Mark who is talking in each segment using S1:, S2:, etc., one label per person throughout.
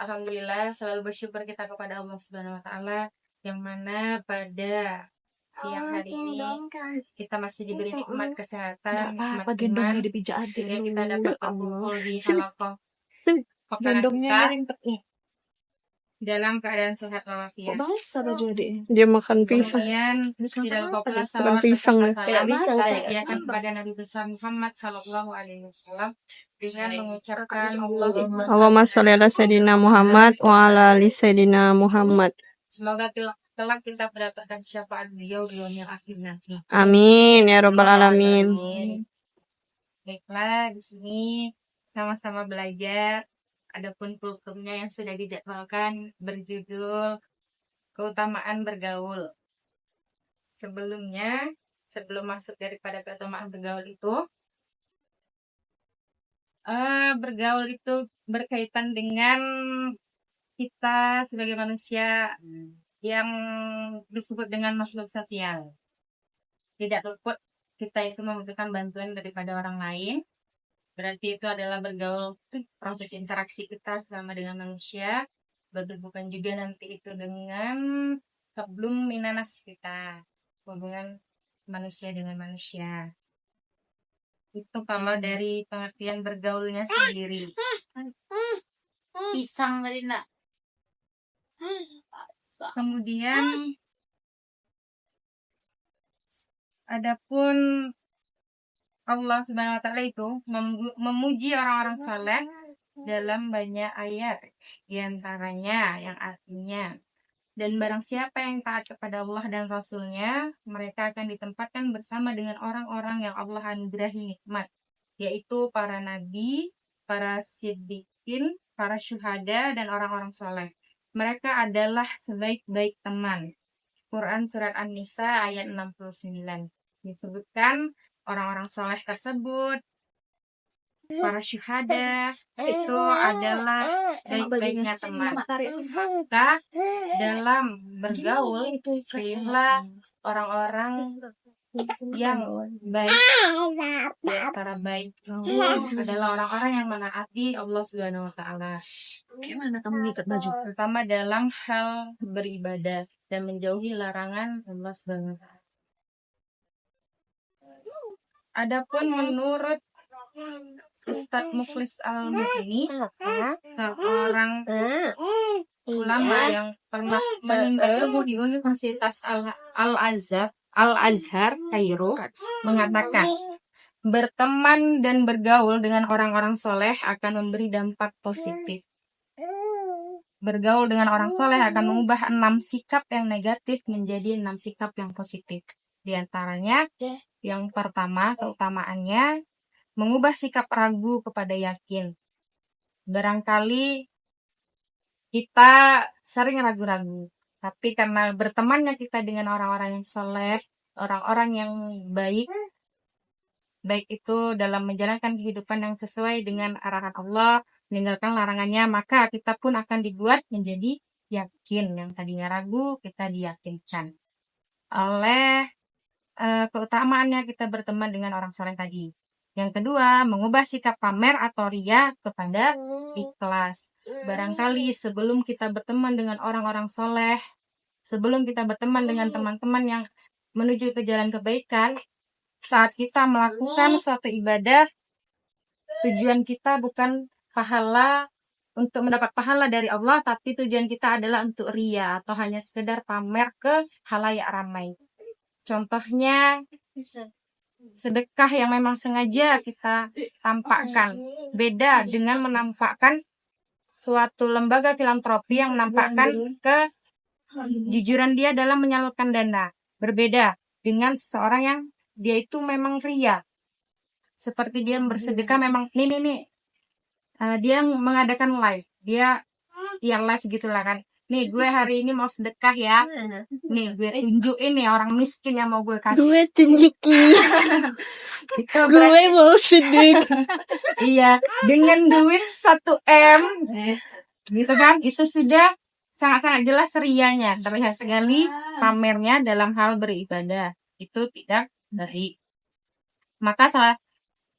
S1: Alhamdulillah selalu bersyukur kita kepada Allah Subhanahu wa taala yang mana pada siang hari ini kita masih diberi nikmat kesehatan, nikmat
S2: apa
S1: iman,
S2: gendongnya dipijak adik
S1: sehingga
S2: lu.
S1: kita dapat
S2: Ya Allah.
S1: berkumpul di halaqah pekan
S2: Gendongnya
S1: kita
S2: miring
S1: dalam keadaan sehat
S2: kok
S1: walafiat.
S2: basah baju adiknya.
S3: Dia makan pisang.
S1: Kemudian tidak lupa pula
S3: Makan
S1: salawat
S3: pisang
S1: beserta
S3: ya.
S1: salam
S2: Pisang saya.
S1: disediakan kepada Nabi besar Muhammad Sallallahu Alaihi Wasallam dengan mengucapkan Allahumma
S3: Allahumma sholli ala Sayyidina Muhammad wa ala ali Sayyidina Muhammad.
S1: semoga kelak kita mendapatkan syafaat beliau di dunia akhir nanti.
S3: Amin ya rabbal alamin.
S1: Baiklah, di sini sama-sama belajar. Adapun kultumnya yang sudah dijadwalkan berjudul keutamaan bergaul. Sebelum masuk daripada keutamaan bergaul itu, bergaul itu berkaitan dengan kita sebagai manusia yang disebut dengan makhluk sosial. Tidak luput kita itu membutuhkan bantuan daripada orang lain. Berarti itu adalah bergaul, proses interaksi kita sama dengan manusia. Berhubungan juga nanti itu dengan hablum minanas kita, hubungan manusia dengan manusia. Itu kalau dari pengertian bergaulnya sendiri.
S4: Pisang tadi nak.
S1: Kemudian adapun Allah Subhanahu wa taala itu memuji orang-orang saleh dalam banyak ayat, di antaranya yang artinya, dan barang siapa yang taat kepada Allah dan Rasulnya, mereka akan ditempatkan bersama dengan orang-orang yang Allah anugerahi nikmat, yaitu para nabi, para siddiqin, para syuhada, dan orang-orang soleh. Mereka adalah sebaik-baik teman. Quran Surat An-Nisa ayat 69. Disebutkan orang-orang soleh tersebut, para syuhada, itu adalah baik-baiknya teman. Maka dalam bergaul, pilihlah orang-orang yang baik. Di antara baik itu adalah orang-orang yang menaati Allah Subhanahu wa taala.
S2: Gimana kamu ngikat baju?
S1: Terutama dalam hal beribadah dan menjauhi larangan Allah Subhanahu wa taala. Adapun menurut Ustadz Mukhlis Al-Muhni, seorang ulama yang pernah meninggal di Universitas Al-Azhar Kairo, mengatakan, berteman dan bergaul dengan orang-orang soleh akan memberi dampak positif. Bergaul dengan orang soleh akan mengubah 6 sikap yang negatif menjadi 6 sikap yang positif. Di antaranya, yang pertama, keutamaannya mengubah sikap ragu kepada yakin. Barangkali kita sering ragu-ragu, tapi karena bertemannya kita dengan orang-orang yang soleh, orang-orang yang baik itu dalam menjalankan kehidupan yang sesuai dengan arahan Allah, meninggalkan larangannya, maka kita pun akan dibuat menjadi yakin. Yang tadinya ragu, kita diyakinkan oleh keutamaannya kita berteman dengan orang soleh tadi. Yang kedua, mengubah sikap pamer atau ria kepada ikhlas. Barangkali sebelum kita berteman dengan orang-orang soleh, sebelum kita berteman dengan teman-teman yang menuju ke jalan kebaikan, saat kita melakukan suatu ibadah, tujuan kita bukan pahala untuk mendapat pahala dari Allah, tapi tujuan kita adalah untuk ria atau hanya sekedar pamer ke khalayak ramai. Contohnya, sedekah yang memang sengaja kita tampakkan. Beda dengan menampakkan suatu lembaga filantropi yang menampakkan kejujuran dia dalam menyalurkan dana. Berbeda dengan seseorang yang dia itu memang ria. Seperti dia bersedekah memang, dia mengadakan live. Dia live gitulah kan. Nih gue hari ini mau sedekah ya. Nih gue tunjukin nih orang miskin yang mau gue kasih.
S3: Gue tunjukin.
S1: Itu
S3: Gue mau sedekah.
S1: Iya, dengan duit 1 M. Gitu kan? Itu sudah sangat-sangat jelas rianya. Terlihat sekali pamernya dalam hal beribadah. Itu tidak baik. Maka salah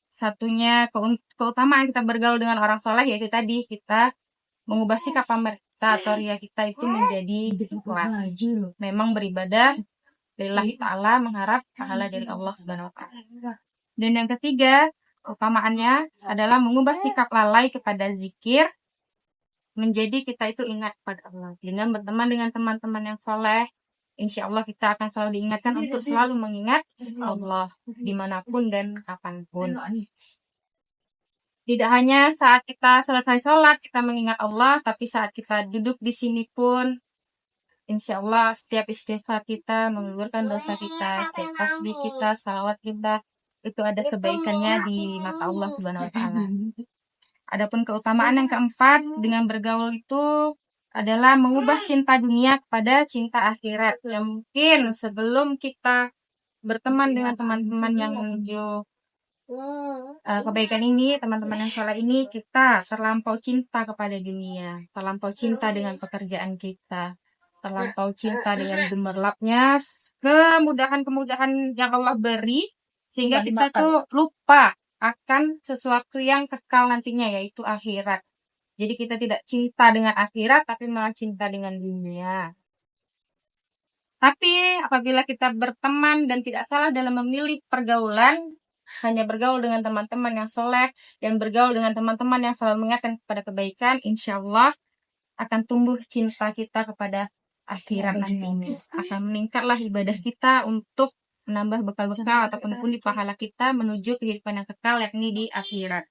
S1: satunya keutamaan kita bergaul dengan orang soleh yaitu tadi kita mengubah sikap pamer kita atau ria kita itu menjadi ikhlas. Memang beribadah lillahi ta'ala, mengharap pahala dari Allah Subhanahu wa taala. Dan yang ketiga, utamaannya adalah mengubah sikap lalai kepada zikir menjadi kita itu ingat pada Allah. Dengan berteman dengan teman-teman yang soleh, insya Allah kita akan selalu diingatkan untuk selalu mengingat Allah dimanapun dan kapanpun. Tidak hanya saat kita selesai sholat kita mengingat Allah, tapi saat kita duduk di sini pun, insya Allah setiap istighfar kita menggugurkan dosa kita, setiap tasbih kita, salawat kita, itu ada kebaikannya di mata Allah Subhanahu wa taala. Adapun keutamaan yang keempat dengan bergaul itu adalah mengubah cinta dunia kepada cinta akhirat. Yang mungkin sebelum kita berteman dengan teman-teman yang menuju kebaikan ini, teman-teman yang salah ini, kita terlampau cinta kepada dunia, terlampau cinta dengan pekerjaan kita, terlampau cinta dengan gemerlapnya kemudahan-kemudahan yang Allah beri, sehingga kita tuh lupa akan sesuatu yang kekal nantinya, yaitu akhirat. Jadi kita tidak cinta dengan akhirat, tapi malah cinta dengan dunia. Tapi apabila kita berteman dan tidak salah dalam memilih pergaulan, hanya bergaul dengan teman-teman yang soleh dan bergaul dengan teman-teman yang selalu mengingatkan kepada kebaikan, insya Allah akan tumbuh cinta kita kepada akhirat nanti. Akan meningkatlah ibadah kita untuk menambah bekal-bekal ataupun pundi pahala kita menuju kehidupan yang kekal, yakni di akhirat.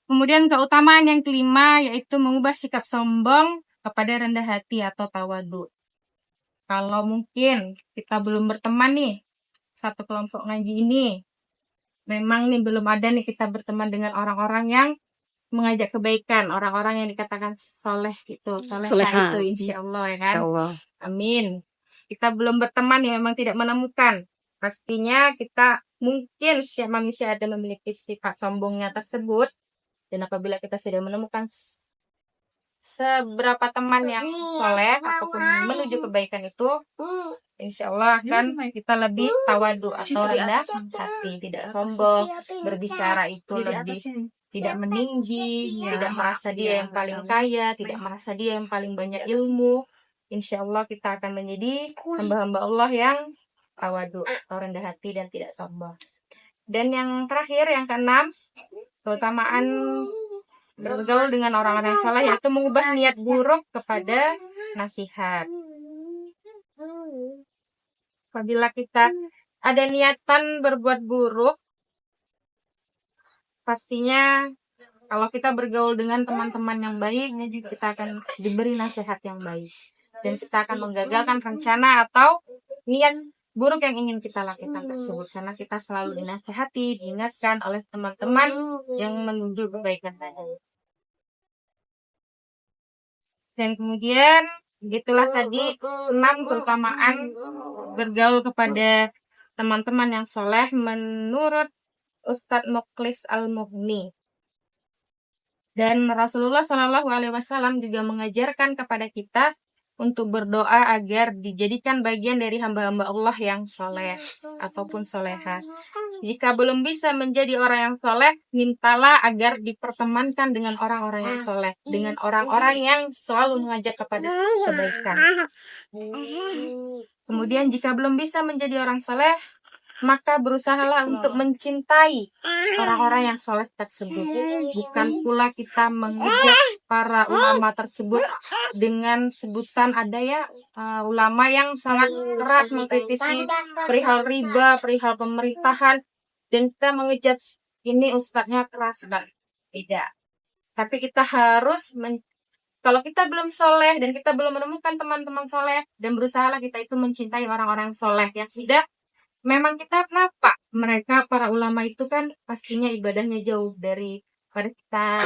S1: Kemudian keutamaan yang kelima yaitu mengubah sikap sombong kepada rendah hati atau tawadu. Kalau mungkin kita belum berteman nih, satu kelompok ngaji ini, memang nih belum ada nih kita berteman dengan orang-orang yang mengajak kebaikan, orang-orang yang dikatakan soleh gitu, soleha itu insya Allah ya kan.
S3: Insyaallah.
S1: Amin. Kita belum berteman ya, memang tidak menemukan. Pastinya kita mungkin setiap manusia ada memiliki sifat sombongnya tersebut. Dan apabila kita sudah menemukan seberapa teman yang soleh ataupun menuju kebaikan itu, insya Allah kan kita lebih tawadu atau rendah hati, tidak sombong, berbicara itu lebih tidak meninggi, tidak merasa dia yang paling kaya, tidak merasa dia yang paling banyak ilmu. Insya Allah kita akan menjadi hamba-hamba Allah yang tawadu atau rendah hati dan tidak sombong. Dan yang terakhir, yang keenam, keutamaan bergaul dengan orang-orang yang salah yaitu mengubah niat buruk kepada nasihat. Apabila kita ada niatan berbuat buruk, pastinya kalau kita bergaul dengan teman-teman yang baik, kita akan diberi nasihat yang baik. Dan kita akan menggagalkan rencana atau niat buruk yang ingin kita lakukan tersebut. Karena kita selalu dinasihati, diingatkan oleh teman-teman yang menuju kebaikan tadi. Dan kemudian, begitulah tadi 6 keutamaan bergaul kepada teman-teman yang soleh menurut Ustadz Mukhlis Al-Mughni. Dan Rasulullah SAW juga mengajarkan kepada kita untuk berdoa agar dijadikan bagian dari hamba-hamba Allah yang soleh ataupun soleha. Jika belum bisa menjadi orang yang soleh, mintalah agar dipertemankan dengan orang-orang yang soleh, dengan orang-orang yang selalu mengajak kepada kebaikan. Kemudian jika belum bisa menjadi orang soleh, maka berusahalah untuk mencintai orang-orang yang soleh tersebut. Bukan pula kita mengejek para ulama tersebut dengan sebutan ada ya ulama yang sangat keras mengkritisi perihal riba, perihal pemerintahan, dan kita mengejek ini ustadznya keras banget. Tidak. Tapi kita harus kalau kita belum soleh dan kita belum menemukan teman-teman soleh, dan berusahalah kita itu mencintai orang-orang soleh yang sudah memang kita kenapa mereka para ulama itu kan pastinya ibadahnya jauh daripada kita,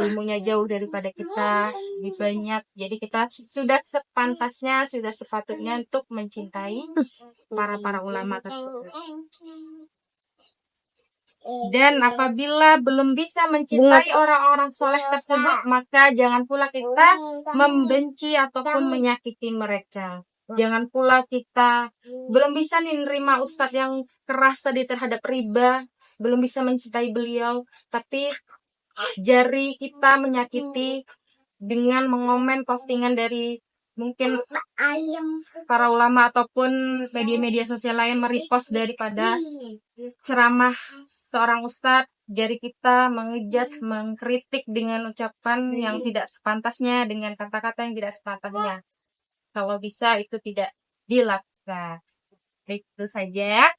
S1: ilmunya jauh daripada kita, lebih banyak. Jadi kita sudah sepantasnya, sudah sepatutnya untuk mencintai para ulama tersebut. Dan apabila belum bisa mencintai orang-orang soleh tersebut, maka jangan pula kita membenci ataupun menyakiti mereka. Jangan pula kita belum bisa menerima ustadz yang keras tadi terhadap riba, belum bisa mencintai beliau, tapi jari kita menyakiti dengan mengomen postingan dari mungkin para ulama ataupun media-media sosial lain merepost daripada ceramah seorang ustadz. Jari kita mengejat, mengkritik dengan ucapan yang tidak sepantasnya, dengan kata-kata yang tidak sepantasnya. Kalau bisa itu tidak dilakukan. Itu saja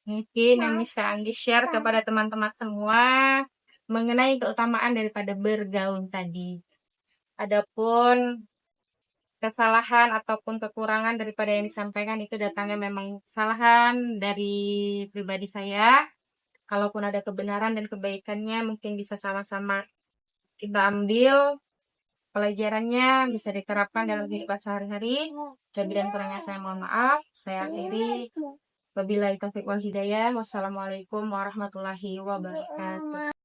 S1: mungkin yang bisa Anggi share kepada teman-teman semua mengenai keutamaan daripada bergaul tadi. Adapun kesalahan ataupun kekurangan daripada yang disampaikan itu datangnya memang kesalahan dari pribadi saya. Kalaupun ada kebenaran dan kebaikannya mungkin bisa sama-sama kita ambil pelajarannya, bisa diterapkan dalam kehidupan sehari-hari. Lebih dan kurangnya saya mohon maaf. Saya akhiri. Wabillahi taufiq wal hidayah. Wassalamualaikum warahmatullahi wabarakatuh.